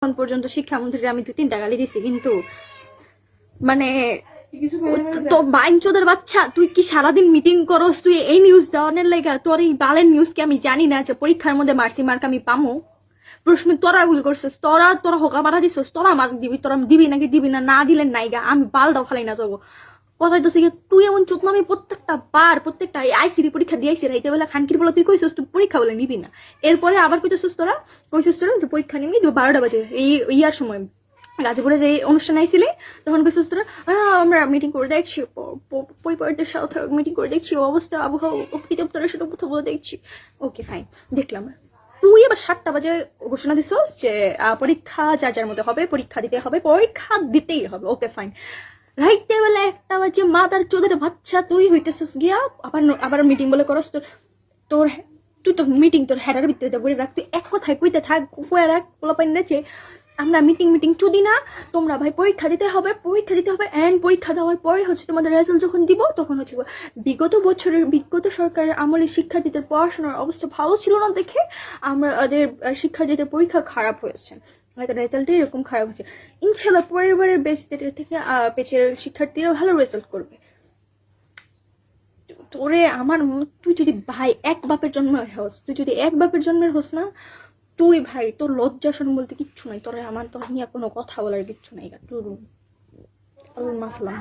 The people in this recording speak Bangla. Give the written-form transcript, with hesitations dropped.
এখন পর্যন্ত শিক্ষামন্ত্রীর আমি 2-3টা গালি দিছি, কিন্তু মানে তো বাইনচোদের বাচ্চা, তুই কি সারাদিন মিটিং করস? তুই এই নিউজ দেওয়ানের লাগা তোর এই বালের নিউজ কি আমি জানি না যে পরীক্ষার মধ্যে মার্সি মার্ক আমি পামো? প্রশ্ন তোরা গুলি করছিস, তোরা হোকা মারা দিছিস, তোরা মার্ক দিবি, তোরা দিবি নাকি দিবি না, না দিলেন নাইগা আমি বালটাও খালাই না তোকে কথাই তো। তুই এমন চোখ আমি প্রত্যেকটা আইসিডি পরীক্ষা দিয়েছি রাইতে বেলা খানকির বলে তুই কইছিস তুই পরীক্ষা বলে নিবি না, এরপরে আবার কইতেছিস তোরা যে পরীক্ষা নিবি 12টা বাজে এই ইয়ার সময় গাজীপুরে যে অনুষ্ঠান আইছিলে তখন কইছিস তোরা আমরা মিটিং করে দেখছি, পরিবারদের সাথে মিটিং করে দেখছি, অবস্থা আবহাওয়া অধিদপ্তরের সাথে কথা বলে দেখছি। ওকে ফাইন, দেখলাম। তুই এবার 7টা বাজে ঘোষণা দিছিস যে পরীক্ষা যার যার মধ্যে হবে, পরীক্ষা দিতেই হবে। ওকে ফাইন, রাইতে বেলা 1টা বাজে মাদার চোদের বাচ্চা তুই হইতেছিস গিয়া আবার মিটিং বলে করস। তোর তুই তো মিটিং তোর হেডার ভিতরে বলে রাখ, তুই এক কথায় কইতে থাক, কয়ে রাখ পোলাপাইন যে আমরা মিটিং চুদি না, তোমরা ভাই পরীক্ষা দিতে হবে এন্ড পরীক্ষা দেওয়ার পরে হচ্ছে তোমাদের রেজাল্ট যখন দিব তখন হচ্ছে বিগত সরকারের আমলে শিক্ষার্থীদের পড়াশোনার অবস্থা ভালো ছিল না দেখে আমাদের শিক্ষার্থীদের পরীক্ষা খারাপ হয়েছে, হয়তো রেজাল্টই এরকম খারাপ হচ্ছে। ইনশাল্লাহ পরিবারের পেজের শিক্ষার্থীরা ভালো রেজাল্ট করবে। তোরে তুই যদি ভাই এক বাপের জন্মের হোস না, তুই ভাই তোর লজ্জা শরম বলতে কিচ্ছু নাই, তোর নিয়ে কোনো কথা বলার কিচ্ছু নাই। তোর মাসলাম।